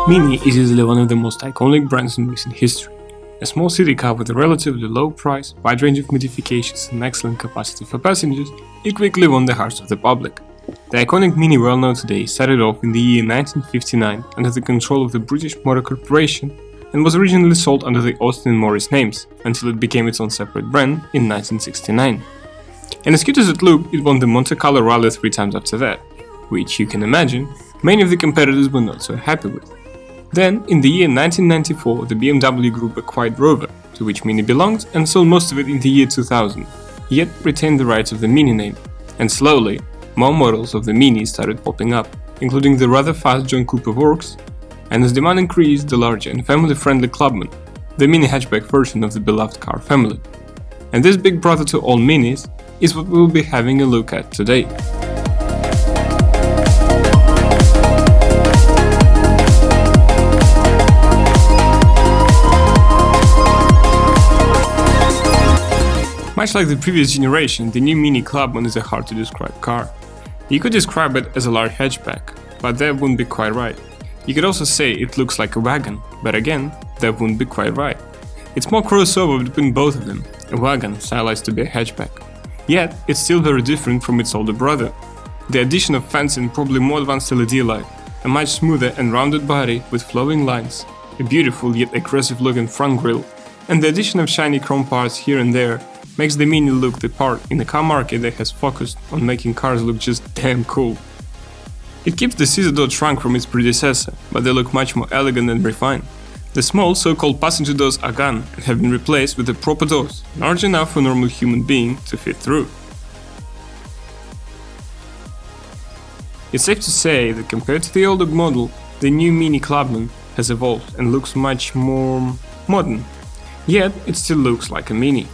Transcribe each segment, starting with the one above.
MINI is easily one of the most iconic brands in recent history. A small city car with a relatively low price, wide range of modifications and excellent capacity for passengers, it quickly won the hearts of the public. The iconic MINI well known today started off in the year 1959 under the control of the British Motor Corporation and was originally sold under the Austin and Morris names, until it became its own separate brand in 1969. And as cute as it looked, it won the Monte Carlo Rally 3 times after that, which, you can imagine, many of the competitors were not so happy with. Then, in the year 1994, the BMW Group acquired Rover, to which MINI belonged, and sold most of it in the year 2000, yet retained the rights of the MINI name. And slowly, more models of the MINI started popping up, including the rather fast John Cooper Works, and as demand increased, the larger and family-friendly Clubman, the MINI hatchback version of the beloved car family. And this big brother to all MINIs is what we'll be having a look at today. Much like the previous generation, the new MINI Clubman is a hard-to-describe car. You could describe it as a large hatchback, but that wouldn't be quite right. You could also say it looks like a wagon, but again, that wouldn't be quite right. It's more crossover between both of them, a wagon stylized to be a hatchback. Yet, it's still very different from its older brother. The addition of fancy and probably more advanced LED light, a much smoother and rounded body with flowing lines, a beautiful yet aggressive looking front grille, and the addition of shiny chrome parts here and there makes the MINI look the part in a car market that has focused on making cars look just damn cool. It keeps the scissor door trunk from its predecessor, but they look much more elegant and refined. The small so-called passenger doors are gone and have been replaced with the proper doors, large enough for a normal human being to fit through. It's safe to say that compared to the older model, the new MINI Clubman has evolved and looks much more modern. Yet, it still looks like a MINI.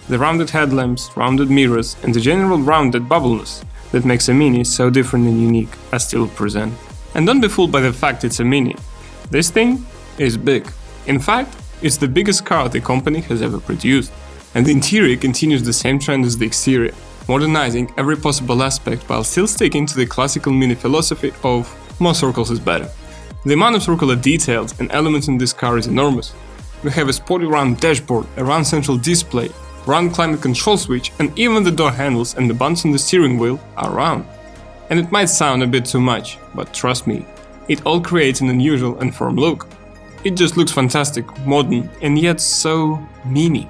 The rounded headlamps, rounded mirrors, and the general rounded bubbleness that makes a MINI so different and unique are still present. And don't be fooled by the fact it's a MINI. This thing is big. In fact, it's the biggest car the company has ever produced. And the interior continues the same trend as the exterior, modernizing every possible aspect while still sticking to the classical MINI philosophy of more circles is better. The amount of circular details and elements in this car is enormous. We have a sporty round dashboard, a round central display, round climate control switch, and even the door handles and the buttons on the steering wheel are round. And it might sound a bit too much, but trust me, it all creates an unusual and firm look. It just looks fantastic, modern, and yet so MINI.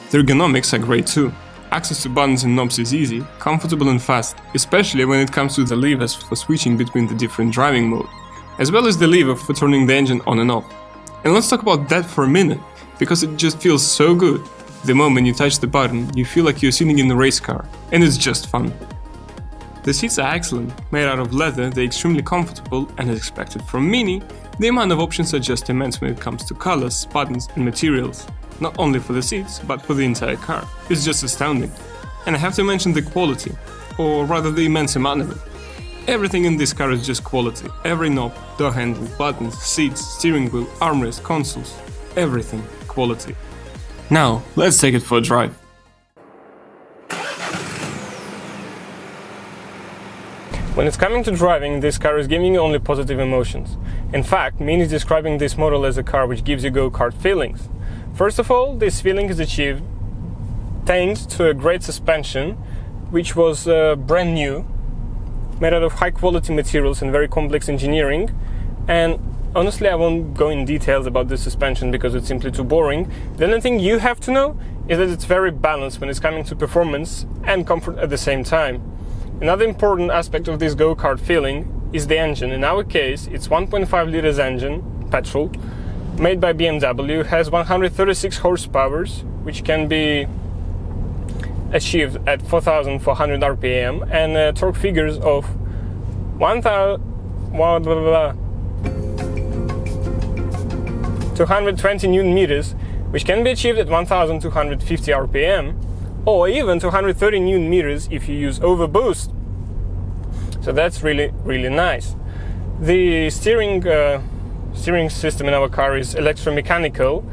The ergonomics are great too. Access to buttons and knobs is easy, comfortable and fast, especially when it comes to the levers for switching between the different driving modes, as well as the lever for turning the engine on and off. And let's talk about that for a minute, because it just feels so good. The moment you touch the button, you feel like you're sitting in a race car, and it's just fun. The seats are excellent, made out of leather, they're extremely comfortable, and as expected from MINI, the amount of options are just immense when it comes to colors, buttons, and materials. Not only for the seats, but for the entire car. It's just astounding. And I have to mention the quality, or rather the immense amount of it. Everything in this car is just quality. Every knob, door handle, buttons, seats, steering wheel, armrest, consoles, everything quality. Now, let's take it for a drive. When it's coming to driving, this car is giving you only positive emotions. In fact, MINI is describing this model as a car which gives you go-kart feelings. First of all, this feeling is achieved thanks to a great suspension, which was brand new, made out of high-quality materials and very complex engineering. And honestly, I won't go in details about the suspension because it's simply too boring. The only thing you have to know is that it's very balanced when it's coming to performance and comfort at the same time. Another important aspect of this go-kart feeling is the engine. In our case, it's 1.5 liters engine, petrol, made by BMW, has 136 horsepower, which can be achieved at 4,400 RPM, and torque figures of 220 Newton meters, which can be achieved at 1,250 RPM, or even 230 Newton meters if you use overboost. So that's really nice. The steering system in our car is electromechanical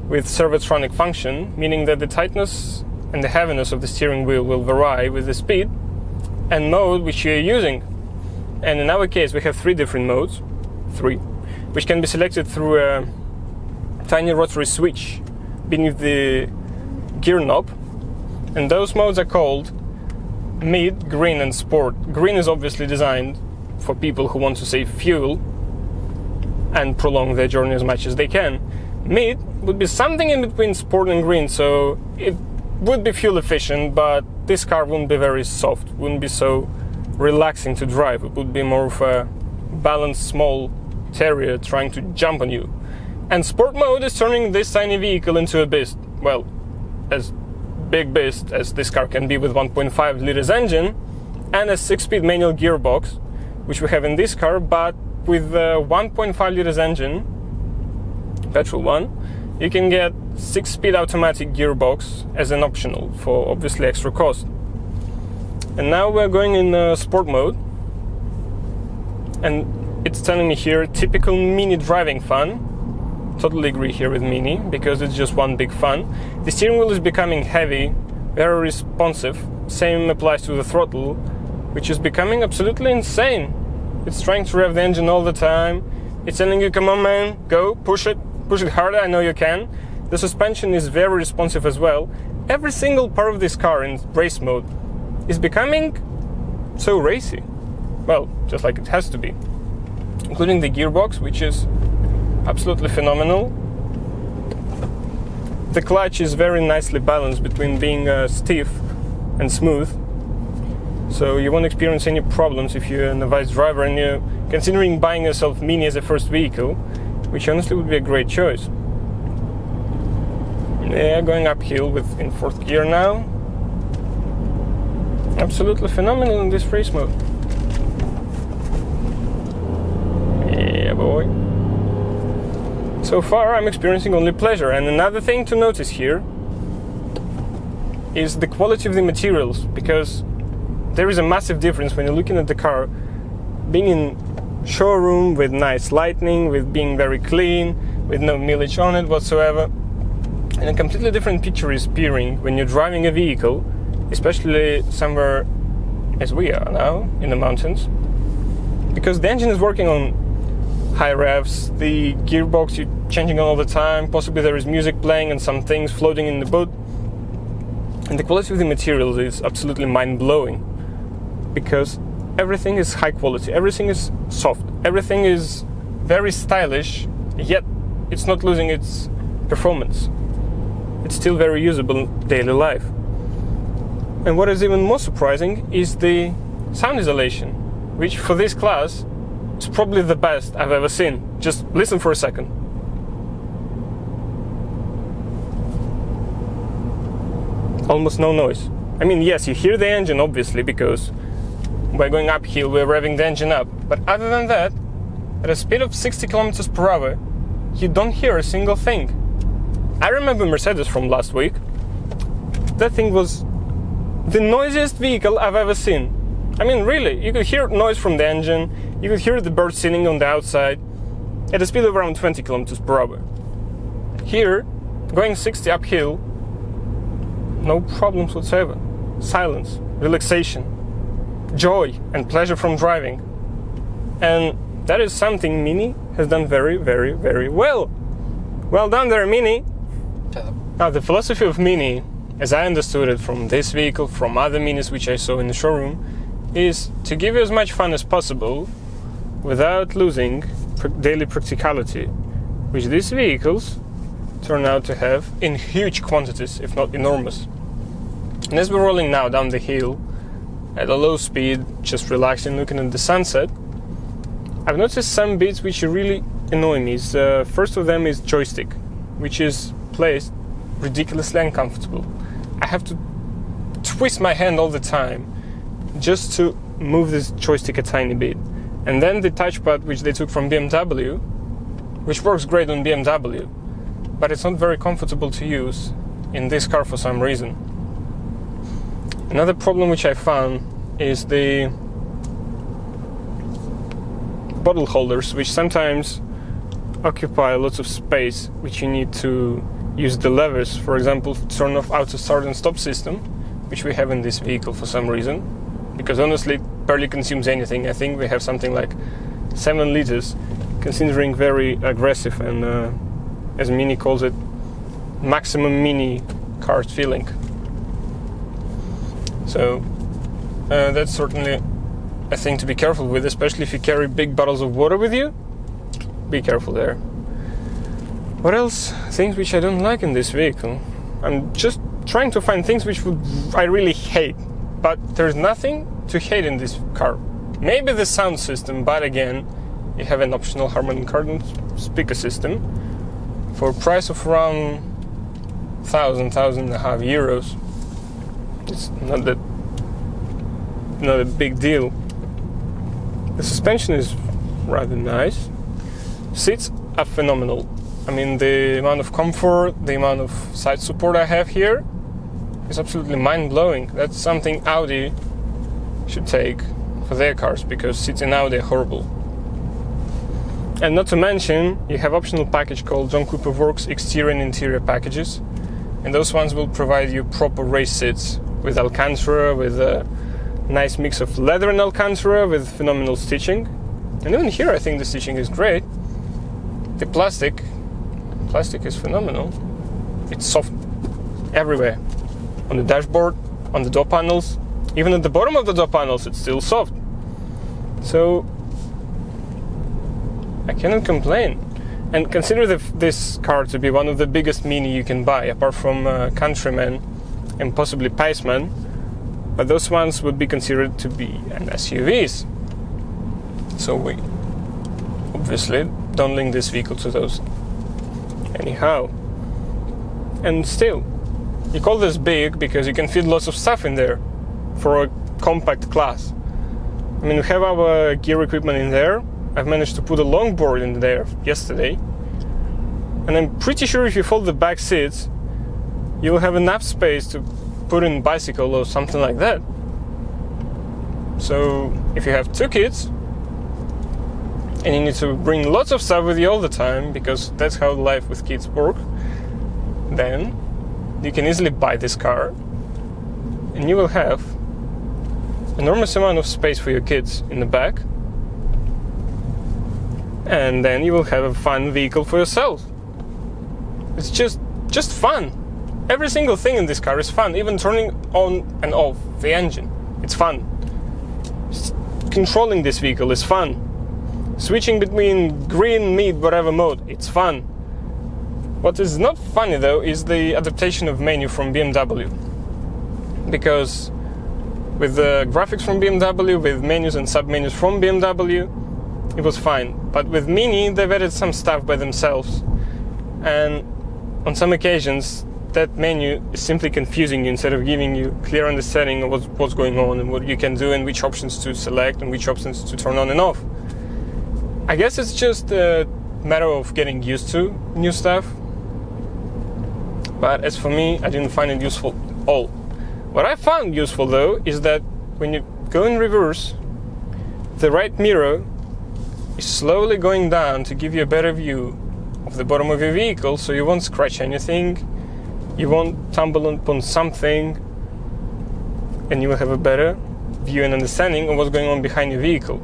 with servotronic function, meaning that the tightness and the heaviness of the steering wheel will vary with the speed and mode which you're using. And in our case, we have 3 different modes: 3, which can be selected through a tiny rotary switch beneath the gear knob, and those modes are called Mid, Green and Sport. Green is obviously designed for people who want to save fuel and prolong their journey as much as they can. Mid would be something in between Sport and Green, so it would be fuel efficient, but this car wouldn't be very soft, wouldn't be so relaxing to drive. It would be more of a balanced small terrier trying to jump on you. And Sport mode is turning this tiny vehicle into a beast. Well, as big beast as this car can be with 1.5 liters engine and a 6-speed manual gearbox, which we have in this car, but with a 1.5 liters engine, petrol one, you can get 6-speed automatic gearbox as an optional for obviously extra cost. And now we're going in sport mode, and it's telling me here typical Mini driving fun. Totally agree here with Mini, because it's just one big fun. The steering wheel is becoming heavy, very responsive. Same applies to the throttle, which is becoming absolutely insane. It's trying to rev the engine all the time. It's telling you, come on man, go, push it harder, I know you can. The suspension is very responsive as well. Every single part of this car in race mode is becoming so racy. Well, just like it has to be. Including the gearbox, which is absolutely phenomenal. The clutch is very nicely balanced between being stiff and smooth, so you won't experience any problems if you're a novice driver and you're considering buying yourself Mini as a first vehicle, which honestly would be a great choice. Yeah, going uphill in 4th gear now. Absolutely phenomenal in this race mode. Yeah, boy. So far I'm experiencing only pleasure. And another thing to notice here is the quality of the materials, because there is a massive difference when you're looking at the car being in showroom with nice lighting, with being very clean, with no millage on it whatsoever, and a completely different picture is appearing when you're driving a vehicle, especially somewhere as we are now in the mountains, because the engine is working on high revs, the gearbox you're changing all the time, possibly there is music playing and some things floating in the boot, and the quality of the materials is absolutely mind-blowing, because everything is high quality, everything is soft, everything is very stylish, yet it's not losing its performance. It's still very usable in daily life. And what is even more surprising is the sound isolation, which for this class is probably the best I've ever seen. Just listen for a second. Almost no noise. I mean, yes, you hear the engine obviously, because by going uphill we're revving the engine up, but other than that, at a speed of 60 kilometers per hour, you don't hear a single thing. I remember Mercedes from last week. That thing was the noisiest vehicle I've ever seen. I mean, really, you could hear noise from the engine, you could hear the bird singing on the outside at a speed of around 20 kilometers per hour. Here, going 60 uphill, no problems whatsoever. Silence, relaxation, joy and pleasure from driving. And that is something Mini has done very, very, very well. Well done there, Mini. Now, the philosophy of Mini, as I understood it from this vehicle, from other Minis which I saw in the showroom, is to give you as much fun as possible without losing daily practicality, which these vehicles turn out to have in huge quantities, if not enormous. And as we're rolling now down the hill at a low speed, just relaxing, looking at the sunset, I've noticed some bits which really annoy me. First of them is joystick, which is placed ridiculously uncomfortable. I have to twist my hand all the time just to move this joystick a tiny bit. And then the touchpad, which they took from BMW, which works great on BMW, but it's not very comfortable to use in this car for some reason. Another problem which I found is the bottle holders, which sometimes occupy lots of space, which you need to use the levers, for example, to turn off auto start and stop system, which we have in this vehicle for some reason, because honestly it barely consumes anything. I think we have something like 7 liters considering very aggressive and, as Mini calls it, maximum Mini cart feeling. So that's certainly a thing to be careful with, especially if you carry big bottles of water with you. Be careful there. What else? Things which I don't like in this vehicle. I'm just trying to find things which I really hate, but there's nothing to hate in this car. Maybe the sound system, but again, you have an optional Harman Kardon speaker system for a price of around 1,500 euros. It's not a big deal. The suspension is rather nice. Seats are phenomenal. I mean, the amount of comfort, the amount of side support I have here is absolutely mind-blowing. That's something Audi should take for their cars, because seats in Audi are horrible. And not to mention, you have optional package called John Cooper Works exterior and interior packages, and those ones will provide you proper race seats with Alcantara, with a nice mix of leather and Alcantara, with phenomenal stitching. And even here I think the stitching is great. The plastic is phenomenal. It's soft everywhere. On the dashboard, on the door panels, even at the bottom of the door panels, it's still soft. So I cannot complain. And consider this car to be one of the biggest Mini you can buy, apart from Countryman and possibly Paceman. But those ones would be considered to be an SUVs. So we obviously don't link this vehicle to those anyhow. And still, you call this big because you can fit lots of stuff in there for a compact class. I mean, we have our gear equipment in there. I've managed to put a longboard in there yesterday. And I'm pretty sure if you fold the back seats, you'll have enough space to put in bicycle or something like that. So if you have 2 kids and you need to bring lots of stuff with you all the time, because that's how life with kids work, then you can easily buy this car and you will have enormous amount of space for your kids in the back, and then you will have a fun vehicle for yourself. It's just fun. Every single thing in this car is fun. Even turning on and off the engine, it's fun. Controlling this vehicle is fun. Switching between green, mid, whatever mode, it's fun. What is not funny though is the adaptation of menu from BMW. Because with the graphics from BMW, with menus and sub-menus from BMW, it was fine. But with Mini, they've added some stuff by themselves. And on some occasions, that menu is simply confusing you instead of giving you clear understanding of what's going on and what you can do and which options to select and which options to turn on and off. I guess it's just a matter of getting used to new stuff. But as for me, I didn't find it useful at all. What I found useful though is that when you go in reverse, the right mirror is slowly going down to give you a better view of the bottom of your vehicle, so you won't scratch anything, you won't tumble upon something, and you will have a better view and understanding of what's going on behind your vehicle.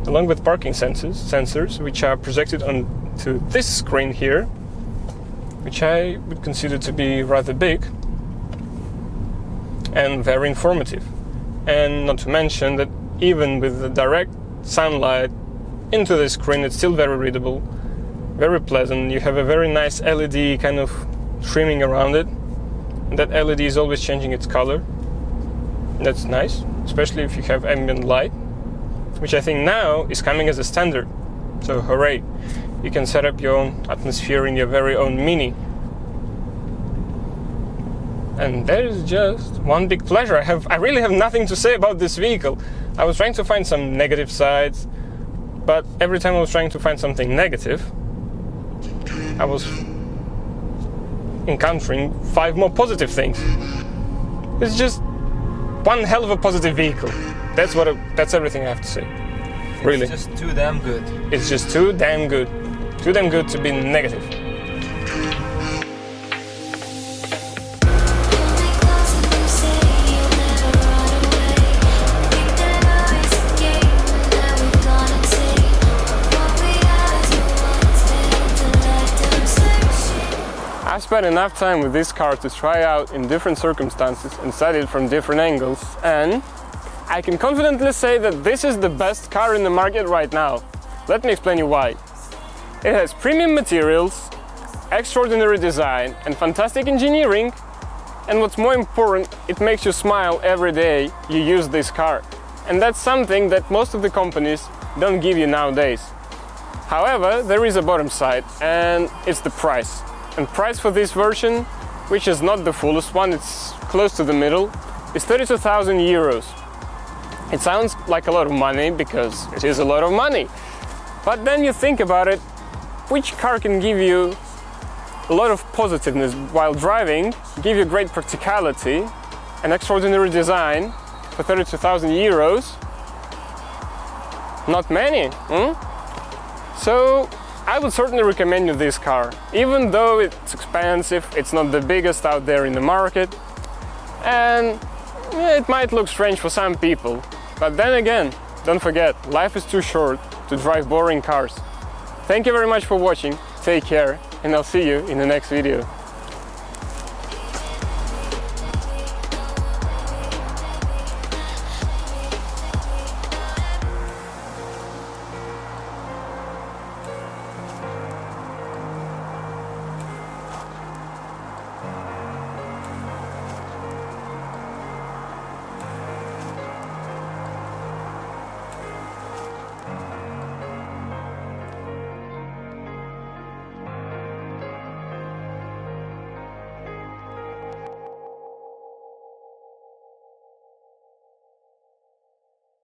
Along with parking sensors, which are projected onto this screen here, which I would consider to be rather big and very informative. And not to mention that even with the direct sunlight into the screen, it's still very readable, very pleasant. You have a very nice LED kind of trimming around it, and that LED is always changing its color. That's nice, especially if you have ambient light, which I think now is coming as a standard. So hooray, you can set up your own atmosphere in your very own Mini. And that is just one big pleasure. I really have nothing to say about this vehicle. I was trying to find some negative sides, but every time I was trying to find something negative, I was encountering 5 more positive things. It's just one hell of a positive vehicle. That's everything I have to say. Really. It's just too damn good. It's just too damn good. Too damn good to be negative. spent enough time with this car to try out in different circumstances and study it from different angles, and I can confidently say that this is the best car in the market right now. Let me explain you why. It has premium materials, extraordinary design and fantastic engineering, and what's more important, it makes you smile every day you use this car. And that's something that most of the companies don't give you nowadays. However, there is a bottom side, and it's the price. And price for this version, which is not the fullest one, it's close to the middle, is 32,000 euros. It sounds like a lot of money because it is a lot of money. But then you think about it, which car can give you a lot of positiveness while driving, give you great practicality, an extraordinary design for 32,000 euros? Not many. So I would certainly recommend you this car. Even though it's expensive, it's not the biggest out there in the market, and it might look strange for some people. But then again, don't forget, life is too short to drive boring cars. Thank you very much for watching, take care, and I'll see you in the next video.